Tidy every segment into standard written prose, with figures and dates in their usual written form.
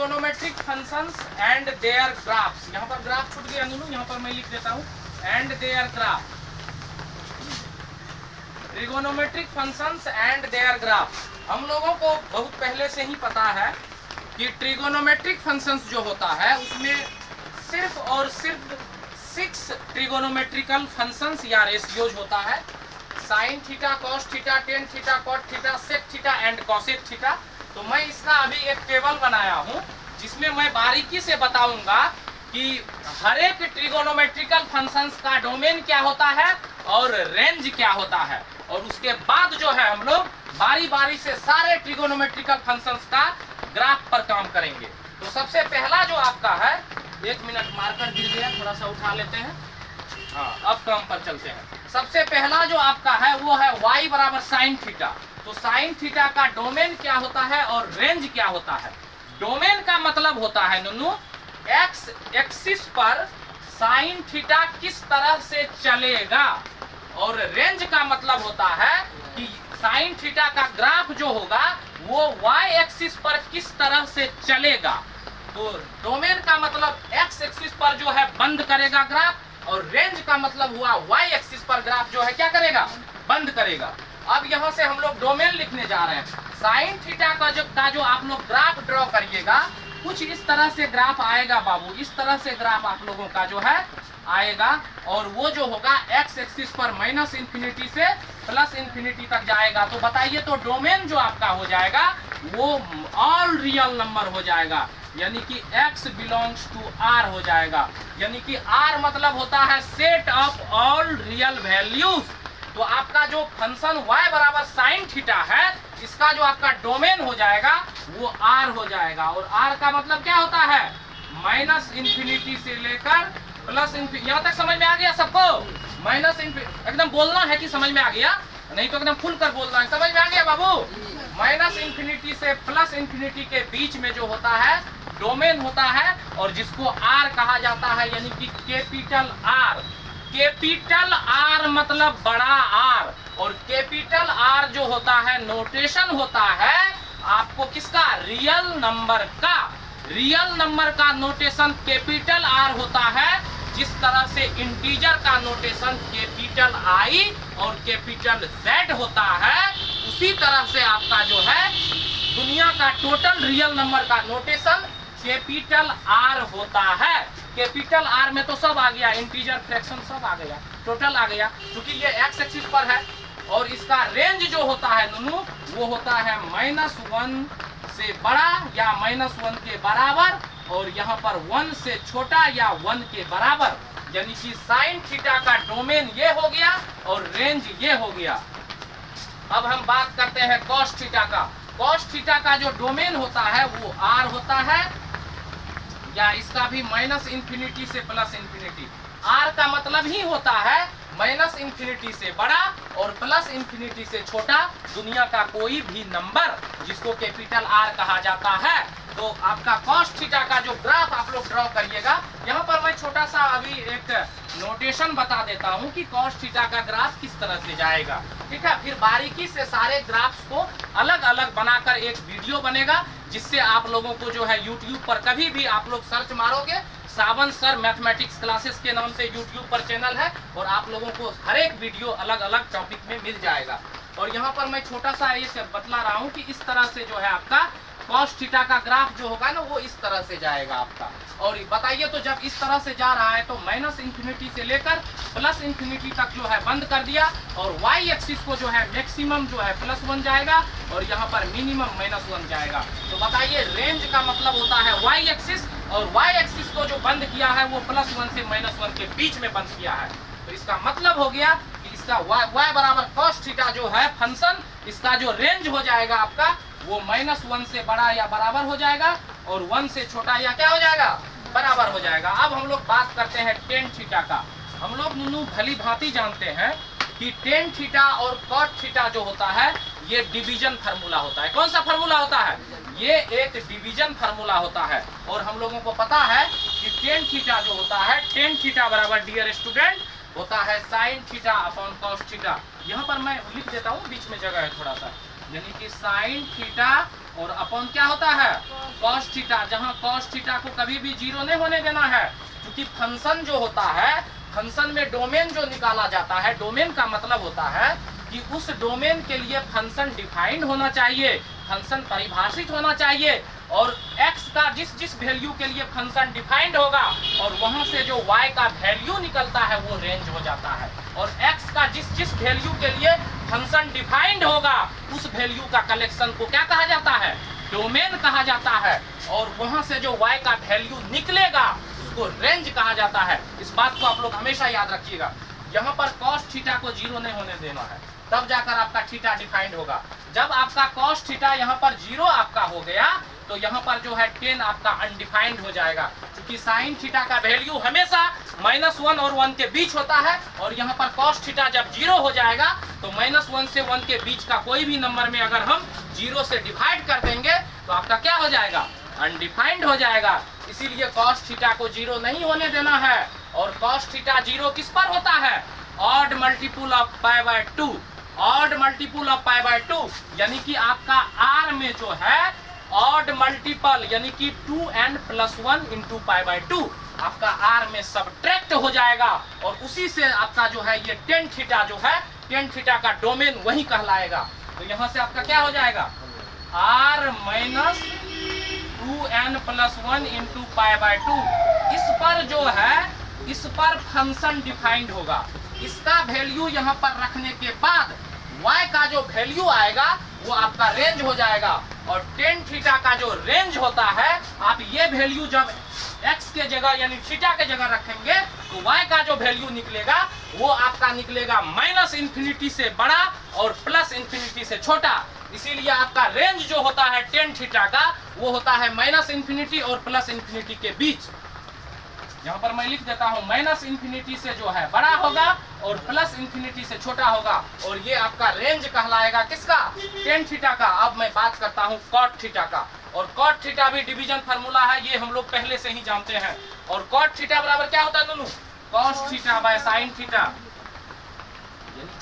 Trigonometric functions and their graphs. यहाँ पर graph छूट गया नुनू, यहाँ पर मैं लिख देता हूँ and their graph. Trigonometric functions and their graph. हम लोगों को बहुत पहले से ही पता है कि ट्रिगोनोमेट्रिक फंक्शंस जो होता है उसमें सिर्फ और सिर्फ 6 ट्रिगोनोमेट्रिकल फंक्शंस या रेशियोज होता है। Sine theta, cos theta, tan theta, cot theta, sec theta and cosec theta. तो मैं इसका अभी एक टेबल बनाया हूँ जिसमें मैं बारीकी से बताऊंगा कि हर एक ट्रिगोनोमेट्रिकल फंक्शंस का डोमेन क्या होता है और रेंज क्या होता है, और उसके बाद जो है हम लोग बारी बारी से सारे ट्रिगोनोमेट्रिकल फंक्शंस का ग्राफ पर काम करेंगे। तो सबसे पहला जो आपका है, 1 मिनट मार्कर गिर गया, थोड़ा सा उठा लेते हैं। हाँ, अब काम पर चलते हैं। सबसे पहला जो आपका है वो है y बराबर साइन थीटा। तो साइन थीटा का डोमेन क्या होता है और रेंज क्या होता है। डोमेन का मतलब होता है नुनू एक्स एक्सिस पर साइन थीटा किस तरह से चलेगा, और रेंज का मतलब होता है कि साइन थीटा का ग्राफ जो होगा वो y एक्सिस पर किस तरह से चलेगा। तो डोमेन का मतलब x एक्सिस पर जो है बंद करेगा ग्राफ, और रेंज का मतलब हुआ y एक्सिस पर ग्राफ जो है क्या करेगा, बंद करेगा। अब यहाँ से हम लोग डोमेन लिखने जा रहे हैं। साइन थीटा का जो आप लोग ग्राफ ड्रॉ करिएगा, कुछ इस तरह से ग्राफ आएगा बाबू, इस तरह से ग्राफ आप लोगों का जो है आएगा, और वो जो होगा x एक्सिस पर माइनस इंफिनिटी से प्लस इंफिनिटी तक जाएगा। तो बताइए, तो डोमेन जो आपका हो जाएगा वो ऑल रियल नंबर हो जाएगा, यानी कि x बिलोंग्स टू r हो जाएगा। यानी कि r मतलब होता है set of all real values. तो आपका जो फंक्शन y बराबर साइन थीटा है, इसका जो आपका डोमेन हो जाएगा वो r हो जाएगा। और r का मतलब क्या होता है, माइनस इंफिनिटी से लेकर प्लस इंफिनिटी। यहाँ तक समझ में आ गया सबको? माइनस इंफिनिटी एकदम बोलना है कि समझ में आ गया, नहीं तो एकदम खुल कर बोलना है। समझ में आ गया बाबू? माइनस इंफिनिटी से प्लस इंफिनिटी के बीच में जो होता है डोमेन होता है, और जिसको आर कहा जाता है, यानी कि कैपिटल आर। कैपिटल आर मतलब बड़ा आर, और कैपिटल आर जो होता है नोटेशन होता है आपको किसका, रियल नंबर का। रियल नंबर का नोटेशन कैपिटल आर होता है, जिस तरह से इंटीजर का नोटेशन कैपिटल आई और कैपिटल जेड होता है, उसी तरह से आपका जो है दुनिया का टोटल रियल नंबर का नोटेशन कैपिटल आर होता है। कैपिटल आर में तो सब आ गया, इंटीजर, फ्रैक्शन सब आ गया, टोटल आ गया। क्योंकि ये एक्स एक्सिस पर है, और इसका रेंज जो होता है नुनू वो होता है -1 से बड़ा या -1 के बराबर, और यहाँ पर 1 से छोटा या 1 के बराबर। यानी कि साइन थीटा का डोमेन ये हो गया और रेंज ये हो गया। अब हम बात करते हैं कॉस थीटा का। कॉस थीटा का जो डोमेन होता है वो r होता है, या इसका भी माइनस इंफिनिटी से प्लस इंफिनिटी। r का मतलब ही होता है माइनस इंफिनिटी से बड़ा और प्लस इंफिनिटी से छोटा दुनिया का कोई भी नंबर, जिसको कैपिटल आर कहा जाता है। तो आपका कॉस थीटा का जो ग्राफ आप लोग ड्रॉ करिएगा, यहाँ पर मैं छोटा सा अभी एक नोटेशन बता देता हूँ कि कॉस थीटा का ग्राफ किस तरह से जाएगा, ठीक है। फिर बारीकी से सारे ग्राफ्स को अलग अलग बनाकर एक वीडियो बनेगा, जिससे आप लोगों को जो है YouTube पर कभी भी आप लोग सर्च मारोगे, सावन सर मैथमेटिक्स क्लासेस के नाम से YouTube पर चैनल है, और आप लोगों को हर एक वीडियो अलग अलग टॉपिक में मिल जाएगा। और यहाँ पर मैं छोटा सा ये बतला रहा हूँ कि इस तरह से जो है आपका कॉस थीटा का ग्राफ जो होगा ना वो इस तरह से जाएगा आपका। और बताइए, तो जब इस तरह से जा रहा है तो माइनस इंफिनिटी से लेकर प्लस इंफिनिटी तक जो है बंद कर दिया, और y एक्सिस को जो है मैक्सिमम जो है +1 जाएगा, और यहाँ पर मिनिमम -1 जाएगा। तो बताइए, रेंज का मतलब होता है y एक्सिस, और y एक्सिस को जो बंद किया है वो +1 से -1 के बीच में बंद किया है। तो इसका मतलब हो गया कि इसका y बराबर कॉस थीटा जो है फंक्शन, इसका जो रेंज हो जाएगा आपका वो -1 से बड़ा या बराबर हो जाएगा, और 1 से छोटा या क्या हो जाएगा, बराबर हो जाएगा। अब हम लोग बात करते हैं टेन थीटा का। हम लोग नुनू भली भांति जानते हैं कि टेन थीटा और कॉट थीटा जो होता है ये डिवीजन फार्मूला होता है। कौन सा फार्मूला होता है? ये एक डिवीजन फार्मूला होता है। और हम लोगों को पता है कि टेन थीटा जो होता है, टेन थीटा बराबर डियर स्टूडेंट होता है sine theta upon cos theta. यहाँ पर मैं लिख देता हूँ, बीच में जगह है थोड़ा सा, यानी कि साइन थीटा और अपॉन क्या होता है, कॉस थीटा, जहां कॉस थीटा को कभी भी जीरो नहीं होने देना है, क्योंकि फंक्शन जो होता है, फंक्शन में डोमेन जो निकाला जाता है, डोमेन का मतलब होता है कि उस डोमेन के लिए फंक्शन डिफाइंड होना चाहिए, फंक्शन परिभाषित होना चाहिए, और x का जिस जिस वैल्यू के लिए फंक्शन डिफाइंड होगा और वहां से जो y का वैल्यू निकलता है वो रेंज हो जाता है, और x का जिस जिस वैल्यू के लिए फंक्शन डिफाइंड होगा उस वैल्यू का कलेक्शन को क्या कहा जाता है, डोमेन कहा जाता है, और वहां से जो y का वैल्यू निकलेगा उसको रेंज कहा जाता है। इस बात को आप लोग हमेशा याद रखिएगा। यहाँ पर cos थीटा को जीरो नहीं होने देना है, तब जाकर आपका थीटा डिफाइंड होगा। जब आपका cos थीटा यहाँ पर जीरो आपका हो गया तो यहाँ पर जो है 10 आपका अनडिफाइंड हो जाएगा, क्योंकि साइन थीटा का वैल्यू हमेशा -1 और 1 के बीच होता है, और यहाँ पर cos थीटा जब जीरो हो जाएगा तो -1 से 1 के बीच का कोई भी नंबर में अगर हम जीरो से डिवाइड कर देंगे तो आपका क्या हो जाएगा, अनडिफाइंड हो जाएगा। इसीलिए cos थीटा को जीरो नहीं होने देना है। और cos थीटा जीरो किस पर होता है, odd multiple of pi by 2, odd multiple of pi by 2, यानी कि आपका r में जो है ऑड मल्टीपल यानी कि 2n + 1 × पाई बाय 2 आपका r में सबट्रैक्ट हो जाएगा, और उसी से आपका जो है ये tan थीटा जो है, tan थीटा का डोमेन वही कहलाएगा। तो यहाँ से आपका क्या हो जाएगा, r - 2n + 1 × पाई बाय 2। इस पर जो है, इस पर फंक्शन डिफाइंड होगा। इसका वैल्यू यहाँ पर रखने के बाद y का जो वैल्यू आएगा वो आपका रेंज हो जाएगा, और tan थीटा का जो रेंज होता है, आप ये वैल्यू जब x के जगह यानी थीटा के जगह रखेंगे तो y का जो वैल्यू निकलेगा वो आपका निकलेगा -∞ से बड़ा और +∞ से छोटा। इसीलिए आपका रेंज जो होता है tan थीटा का वो होता है -∞ और +∞ के बीच। यहाँ पर मैं लिख देता हूँ, -∞ से जो है बड़ा होगा और +∞ से छोटा होगा, और ये आपका रेंज कहलाएगा किसका, tan थीटा का। अब मैं बात करता हूँ cot थीटा का, और cot थीटा भी डिवीजन फार्मूला है, ये हम लोग पहले से ही जानते हैं। और cot थीटा बराबर क्या होता है दोनों, cos theta by sin theta,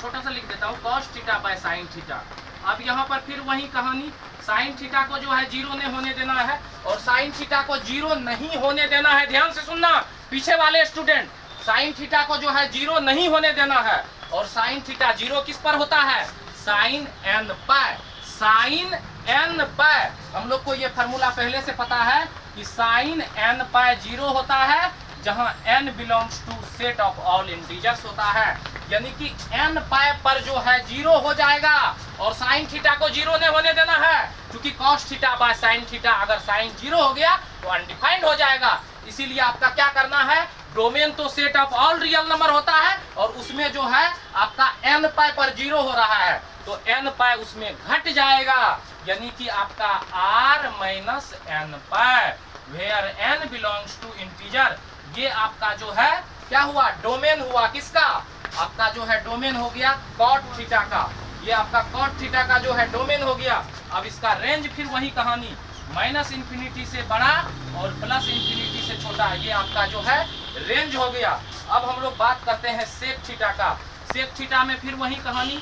छोटा सा लिख देता हूँ, cos theta by sin theta. अब यहाँ पर फिर वही कहानी, साइन थीटा को जो है जीरो नहीं होने देना है, और साइन थीटा को जीरो नहीं होने देना है। ध्यान से सुनना पीछे वाले स्टूडेंट, साइन थीटा को जो है जीरो नहीं होने देना है, और साइन थीटा जीरो किस पर होता है, साइन n पाई, साइन n पाई। हम लोग को ये फार्मूला पहले से पता है कि साइन n पाई जीरो होता है जहां n belongs to set of all integers होता है, यानी कि n पाई पर जो है जीरो हो जाएगा, और साइन थीटा को जीरो नहीं होने देना है, क्योंकि cos theta by sine theta अगर साइन जीरो हो गया तो अनडिफाइंड हो जाएगा। इसीलिए आपका क्या करना है, डोमेन तो set of all real number होता है, और उसमें जो है आपका n पाई पर जीरो हो रहा है तो n पाई उसमें घट जाएगा, यानी कि आपका r - n pi where n belongs to integer. ये आपका जो है क्या हुआ, डोमेन हुआ किसका, आपका जो है डोमेन हो गया cot थीटा का। ये आपका cot थीटा का जो है डोमेन हो गया। अब इसका रेंज फिर वही कहानी, -∞ से बड़ा और +∞ से छोटा, ये आपका जो है रेंज हो गया। अब हम लोग बात करते हैं सेक थीटा का। सेक थीटा में फिर वही कहानी,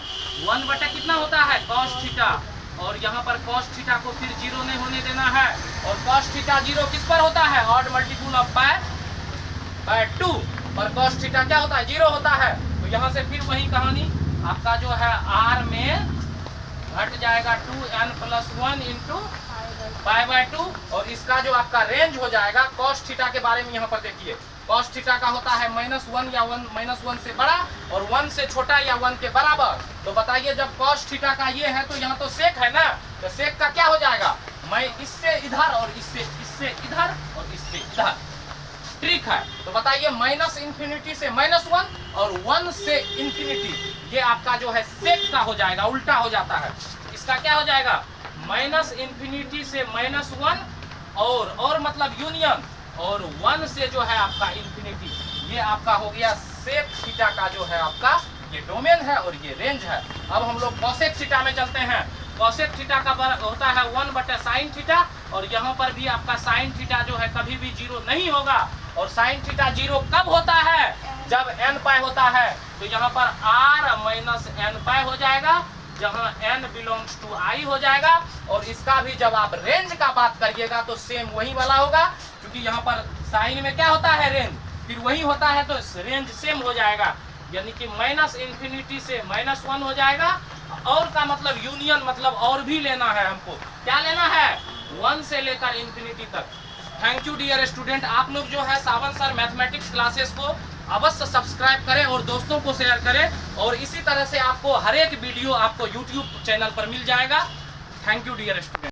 1 बटा कितना होता है, cos थीटा, और यहाँ पर cos थीटा को फिर जीरो नहीं होने देना है, और cos थीटा जीरो किस पर होता है, odd multiple of pi by 2, और cos थीटा क्या होता है, जीरो होता है। तो यहाँ से फिर वही कहानी, आपका जो है r में घट जाएगा 2n + 1 × पाई बाय 2, और इसका जो आपका रेंज हो जाएगा, cos थीटा के बारे में यहाँ पर देखिए, cos थीटा का होता है -1 या -1 से बड़ा और 1 से छोटा या 1 के बराबर। तो बताइए जब cos थीटा का ये है तो यहाँ तो सेक है ना, तो सेक का क्या हो जाएगा, मैं इससे इधर और इससे इधर और इससे इधर, ट्रिक है। तो बताइए -∞ से -1 और 1 से ∞, ये आपका जो है सेक का हो जाएगा, उल्टा हो जाता है। इसका क्या हो जाएगा, -∞ से -1 और मतलब यूनियन, और 1 से जो है आपका ∞, ये आपका हो गया सेक थीटा का जो है आपका ये डोमेन है और ये रेंज है। अब हम लोग कॉसेक थीटा में चलते हैं। कॉसेक थीटा का होता है 1 बटा साइन थीटा, और यहाँ पर भी आपका साइन थीटा जो है कभी भी जीरो नहीं होगा, और साइन थीटा जीरो कब होता है, जब n पाई होता है। तो यहाँ पर r - n पाई हो जाएगा, जहां n बिलोंग्स टू i हो जाएगा। और इसका भी जब आप रेंज का बात करिएगा तो सेम वही वाला होगा, क्योंकि यहाँ पर साइन में क्या होता है रेंज, फिर वही होता है तो रेंज सेम हो जाएगा, यानी कि -∞ से -1 हो जाएगा। और का मतलब यूनियन, मतलब और भी लेना है हमको, क्या लेना है, 1 से लेकर ∞ तक। Thank you dear student. आप लोग जो है सावन सर मैथमेटिक्स क्लासेस को अवश्य सब्सक्राइब करें और दोस्तों को शेयर करें, और इसी तरह से आपको हर एक वीडियो आपको यूट्यूब चैनल पर मिल जाएगा। Thank you dear student.